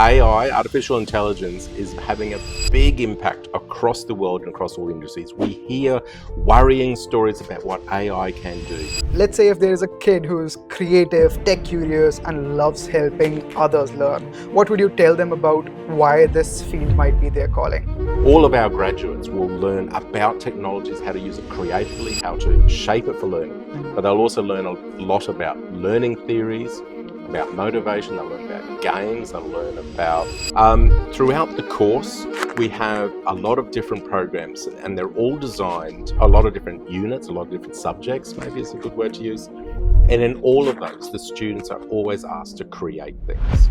AI, artificial intelligence, is having a big impact across the world and across all industries. We hear worrying stories about what AI can do. Let's say if there is a kid who is creative, tech curious, and loves helping others learn, what would you tell them about why this field might be their calling? All of our graduates will learn about technologies, how to use it creatively, how to shape it for learning. But they'll also learn a lot about learning theories, about motivation, they'll learn about games, they'll learn about... throughout the course, we have a lot of different programs, and they're all designed, a lot of different units, a lot of different subjects, maybe is a good word to use. And in all of those, the students are always asked to create things.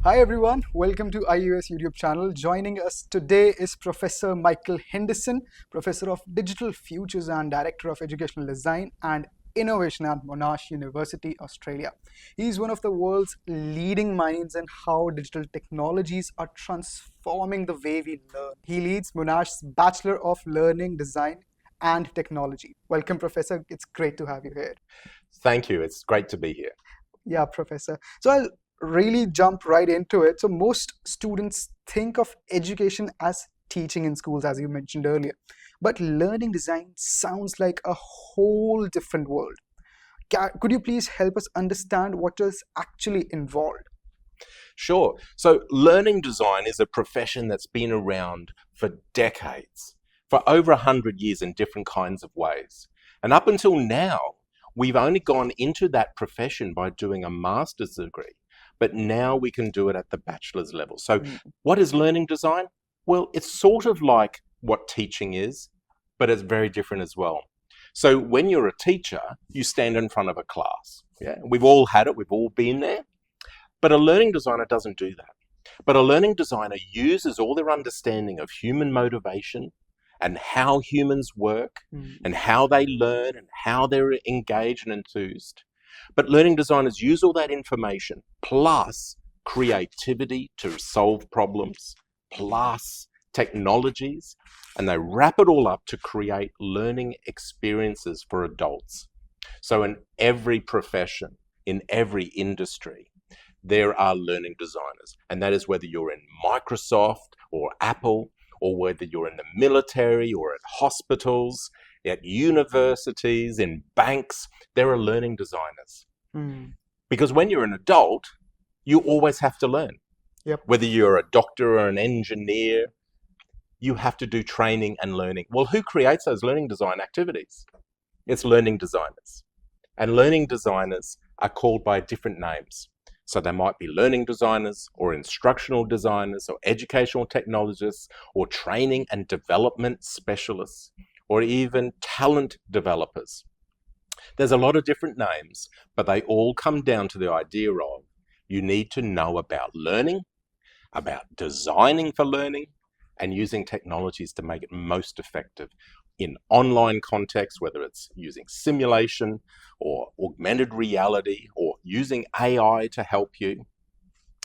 Hi everyone, welcome to IUS YouTube channel. Joining us today is Professor Michael Henderson, Professor of Digital Futures and Director of Educational Design and Innovation at Monash University, Australia. He's one of the world's leading minds in how digital technologies are transforming the way we learn. He leads Monash's Bachelor of Learning, Design and Technology. Welcome, Professor. It's great to have you here. Thank you. It's great to be here. Yeah, Professor. So I'll really jump right into it. So most students think of education as teaching in schools, as you mentioned earlier. But learning design sounds like a whole different world. Could you please help us understand what is actually involved? Sure. So learning design is a profession that's been around for decades, for over 100 years in different kinds of ways. And up until now, we've only gone into that profession by doing a master's degree, but now we can do it at the bachelor's level. So what is learning design? Well, it's sort of like what teaching is, but it's very different as well. So when you're a teacher, you stand in front of a class. Yeah, we've all had it, we've all been there. But a learning designer doesn't do that. But a learning designer uses all their understanding of human motivation and how humans work and how they learn and how they're engaged and enthused. But learning designers use all that information plus creativity to solve problems, plus technologies, and they wrap it all up to create learning experiences for adults. So in every profession, in every industry, there are learning designers, and that is whether you're in Microsoft or Apple, or whether you're in the military or at hospitals, at universities, in banks, there are learning designers. Because when you're an adult, you always have to learn. Yep. Whether you're a doctor or an engineer, you have to do training and learning. Well, who creates those learning design activities? It's learning designers. And learning designers are called by different names. So they might be learning designers or instructional designers or educational technologists or training and development specialists or even talent developers. There's a lot of different names, but they all come down to the idea of you need to know about learning, about designing for learning, and using technologies to make it most effective in online context, whether it's using simulation or augmented reality or using AI to help you.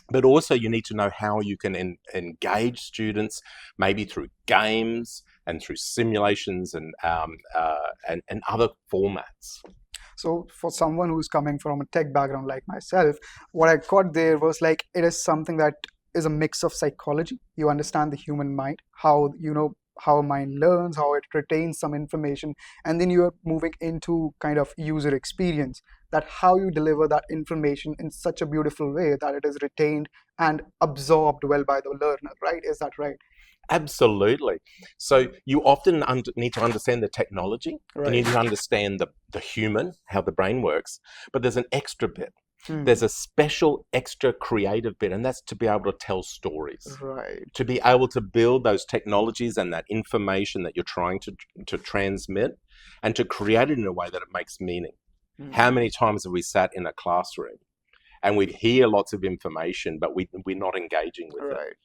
But also you need to know how you can engage students, maybe through games and through simulations and other formats. So for someone who's coming from a tech background like myself, what I got there was like, it is something that is a mix of psychology. You understand the human mind, how a mind learns, how it retains some information, and then you are moving into kind of user experience, that how you deliver that information in such a beautiful way that it is retained and absorbed well by the learner, right? Is that right? Absolutely. So you often need to understand the technology. Right. You need to understand the human, how the brain works, but there's an extra bit. There's a special extra creative bit, and that's to be able to tell stories. Right. To be able to build those technologies and that information that you're trying to transmit and to create it in a way that it makes meaning. How many times have we sat in a classroom and we hear lots of information, but we're not engaging with it?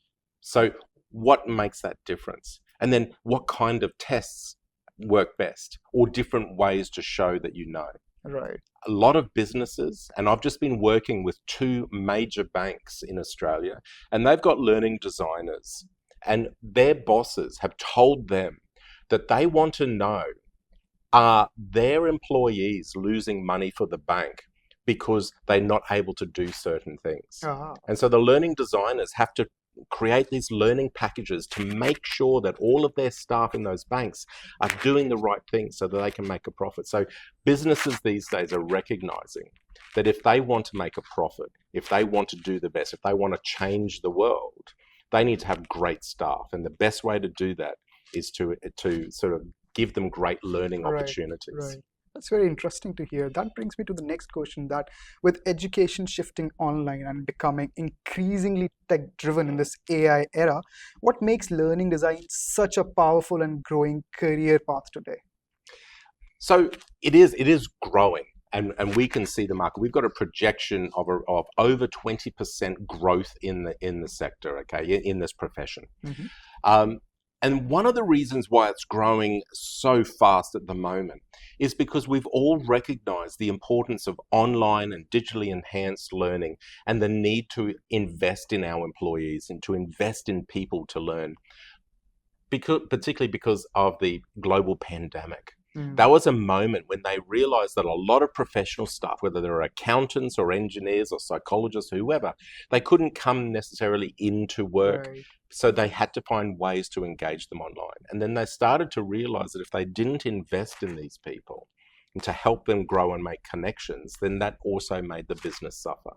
So what makes that difference? And then what kind of tests work best, or different ways to show that you know? Right. A lot of businesses, and I've just been working with 2 major banks in Australia, and they've got learning designers, and their bosses have told them that they want to know, are their employees losing money for the bank because they're not able to do certain things. Ah, And so the learning designers have to create these learning packages to make sure that all of their staff in those banks are doing the right thing so that they can make a profit. So businesses these days are recognizing that if they want to make a profit, if they want to do the best, if they want to change the world, they need to have great staff. And the best way to do that is to sort of give them great learning right, opportunities. right. That's very interesting to hear. That brings me to the next question, that with education shifting online and becoming increasingly tech-driven in this AI era, what makes learning design such a powerful and growing career path today? So it is growing, and we can see the market. We've got a projection of over 20% growth in the sector, okay, in this profession. Um, and one of the reasons why it's growing so fast at the moment is because we've all recognized the importance of online and digitally enhanced learning and the need to invest in our employees and to invest in people to learn, particularly because of the global pandemic. That was a moment when they realized that a lot of professional staff, whether they're accountants or engineers or psychologists, whoever, they couldn't come necessarily into work. Right. So they had to find ways to engage them online. And then they started to realize that if they didn't invest in these people and to help them grow and make connections, then that also made the business suffer.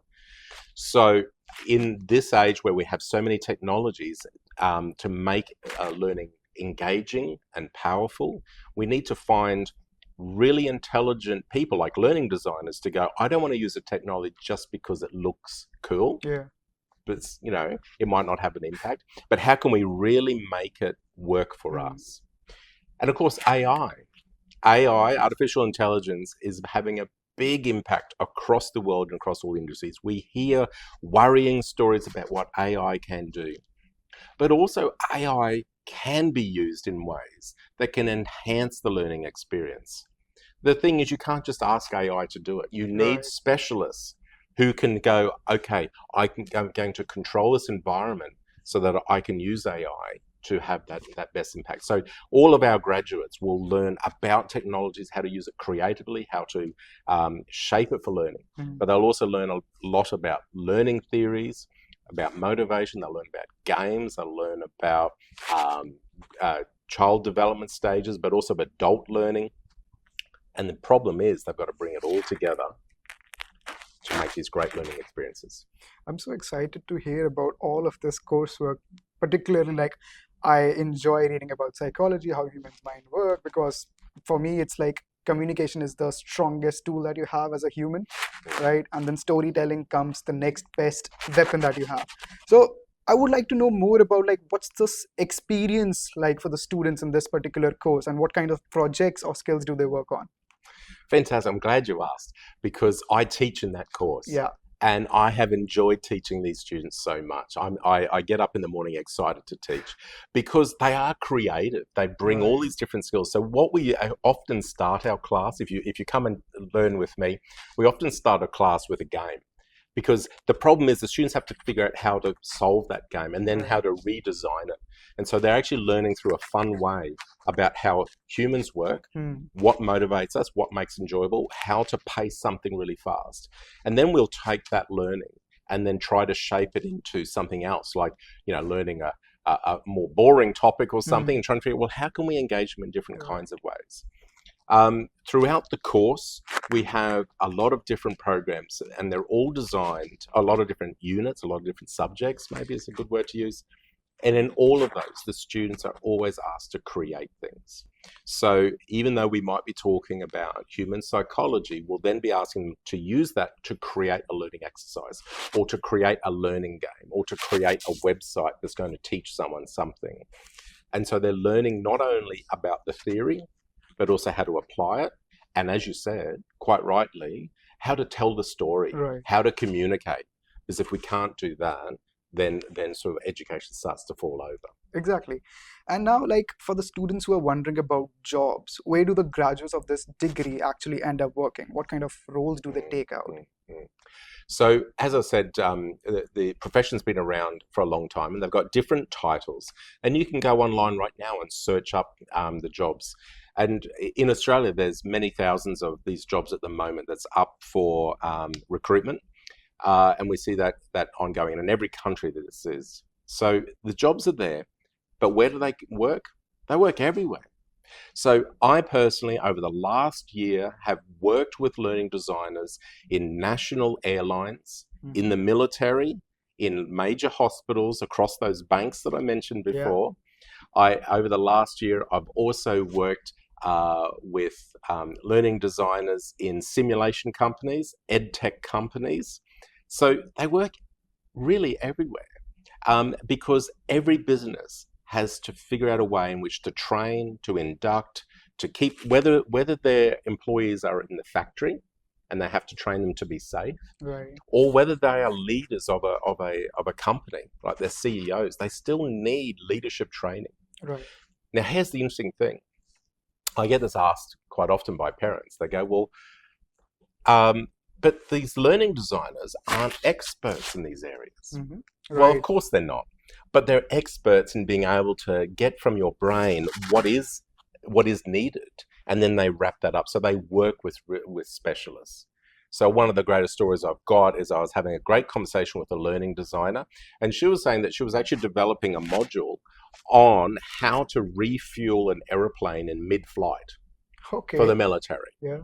So in this age where we have so many technologies to make learning engaging and powerful, we need to find really intelligent people like learning designers to go, I don't want to use a technology just because it looks cool, Yeah. but it might not have an impact, but how can we really make it work for us? And of course, AI, artificial intelligence, is having a big impact across the world and across all industries. We hear worrying stories about what AI can do, but also AI can be used in ways that can enhance the learning experience. The thing is, you can't just ask AI to do it. You need Right. specialists who can go, okay, I'm going to control this environment so that I can use AI to have that best impact. So all of our graduates will learn about technologies, how to use it creatively, how to shape it for learning. But they'll also learn a lot about learning theories, about motivation. They'll learn about games. They'll learn about child development stages, but also adult learning. And the problem is they've got to bring it all together to make these great learning experiences. I'm so excited to hear about all of this coursework, particularly like I enjoy reading about psychology, how humans' mind work, because for me, it's like communication is the strongest tool that you have as a human, right? And then storytelling comes the next best weapon that you have. So I would like to know more about like what's this experience like for the students in this particular course, and what kind of projects or skills do they work on? Fantastic. I'm glad you asked, because I teach in that course. Yeah. And I have enjoyed teaching these students so much. I get up in the morning excited to teach because they are creative. They bring all these different skills. So what we often start our class, if you come and learn with me, we often start a class with a game. Because the problem is the students have to figure out how to solve that game and then how to redesign it. And so they're actually learning through a fun way about how humans work, what motivates us, what makes enjoyable, how to pace something really fast. And then we'll take that learning and then try to shape it into something else, like, learning a more boring topic or something and trying to figure out, well, how can we engage them in different kinds of ways? Throughout the course, we have a lot of different programs, and they're all designed, a lot of different units, a lot of different subjects, maybe is a good word to use. And in all of those, the students are always asked to create things. So even though we might be talking about human psychology, we'll then be asking them to use that to create a learning exercise, or to create a learning game, or to create a website that's going to teach someone something. And so they're learning not only about the theory, but also how to apply it. And as you said, quite rightly, how to tell the story, how to communicate. Because if we can't do that, then sort of education starts to fall over. Exactly. And now, like for the students who are wondering about jobs, where do the graduates of this degree actually end up working? What kind of roles do they take out? So, as I said, the profession's been around for a long time, and they've got different titles. And you can go online right now and search up the jobs. And in Australia, there's many thousands of these jobs at the moment that's up for recruitment. And we see that ongoing in every country that this is. So the jobs are there, but where do they work? They work everywhere. So I personally, over the last year, have worked with learning designers in national airlines, in the military, in major hospitals, across those banks that I mentioned before. Over the last year, I've also worked with learning designers in simulation companies, edtech companies. So they work really everywhere because every business has to figure out a way in which to train, to induct, to keep, whether their employees are in the factory and they have to train them to be safe, Right. or whether they are leaders of a company, like they're CEOs, they still need leadership training. Right. Now, here's the interesting thing. I get this asked quite often by parents. They go, well, but these learning designers aren't experts in these areas. Mm-hmm. Well, Right. of course they're not. But they're experts in being able to get from your brain what is needed, and then they wrap that up. So they work with specialists. So one of the greatest stories I've got is I was having a great conversation with a learning designer, and she was saying that she was actually developing a module on how to refuel an aeroplane in mid-flight Okay. for the military. Yeah.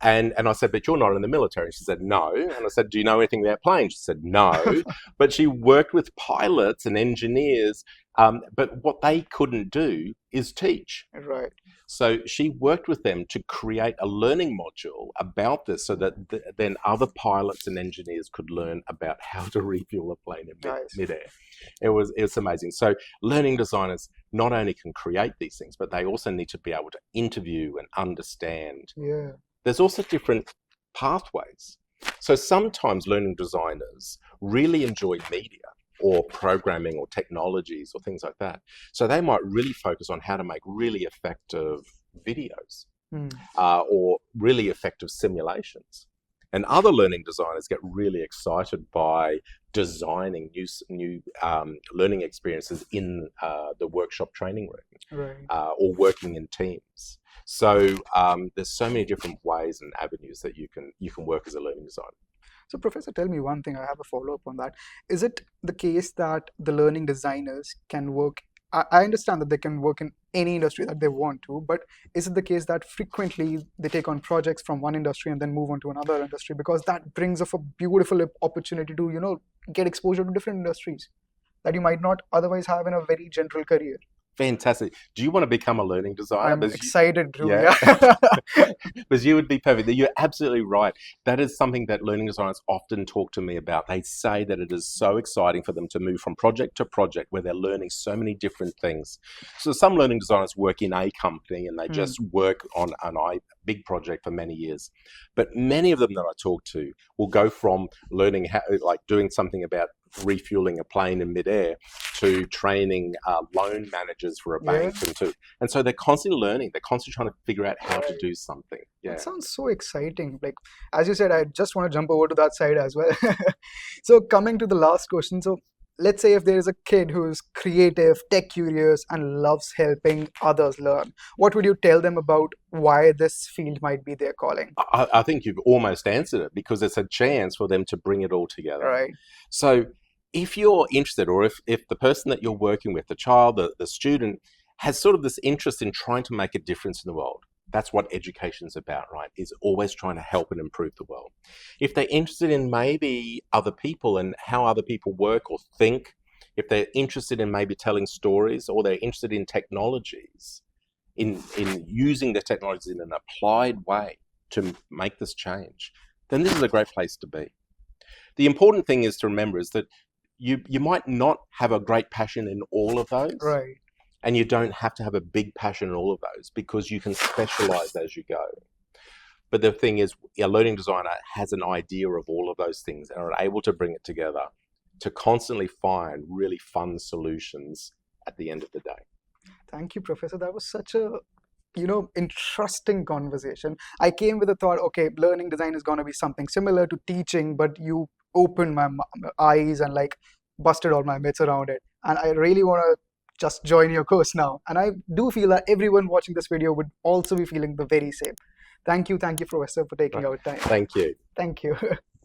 And I said, but you're not in the military. She said, no. And I said, do you know anything about planes? She said, no. But she worked with pilots and engineers. But what they couldn't do is teach. Right. So she worked with them to create a learning module about this so that then other pilots and engineers could learn about how to refuel a plane in midair. It was amazing. So learning designers not only can create these things, but they also need to be able to interview and understand. Yeah. There's also different pathways. So sometimes learning designers really enjoy media or programming or technologies or things like that. So they might really focus on how to make really effective videos or really effective simulations. And other learning designers get really excited by designing new learning experiences in the workshop training room, Right. or working in teams. So there's so many different ways and avenues that you can work as a learning designer. So, Professor, tell me one thing. I have a follow-up on that. Is it the case that the learning designers can work? I understand that they can work in any industry that they want to, but is it the case that frequently they take on projects from one industry and then move on to another industry, because that brings up a beautiful opportunity to get exposure to different industries that you might not otherwise have in a very general career? Fantastic. Do you want to become a learning designer? I'm excited, Drew. Yeah. Yeah. Because you would be perfect. You're absolutely right. That is something that learning designers often talk to me about. They say that it is so exciting for them to move from project to project where they're learning so many different things. So some learning designers work in a company and they just work on a big project for many years. But many of them that I talk to will go from learning how, like doing something about refueling a plane in midair to training loan managers for a bank, and so they're constantly learning. They're constantly trying to figure out how to do something. Yeah, that sounds so exciting. Like, as you said, I just want to jump over to that side as well. So coming to the last question, so let's say if there is a kid who is creative, tech curious, and loves helping others learn, what would you tell them about why this field might be their calling? I think you've almost answered it, because it's a chance for them to bring it all together. Right. So if you're interested, or if the person that you're working with, the child, the student, has sort of this interest in trying to make a difference in the world, that's what education's about, right? Is always trying to help and improve the world. If they're interested in maybe other people and how other people work or think, if they're interested in maybe telling stories, or they're interested in technologies, in using the technologies in an applied way to make this change, then this is a great place to be. The important thing is to remember is that you might not have a great passion in all of those. Right. And you don't have to have a big passion in all of those, because you can specialize as you go. But the thing is, a learning designer has an idea of all of those things and are able to bring it together to constantly find really fun solutions at the end of the day. Thank you, Professor. That was such a interesting conversation. I came with a thought, okay, learning design is going to be something similar to teaching, but you opened my eyes and like busted all my myths around it. And I really want to just join your course now. And I do feel that everyone watching this video would also be feeling the very same. Thank you, Professor, for taking our time. Thank you. Thank you.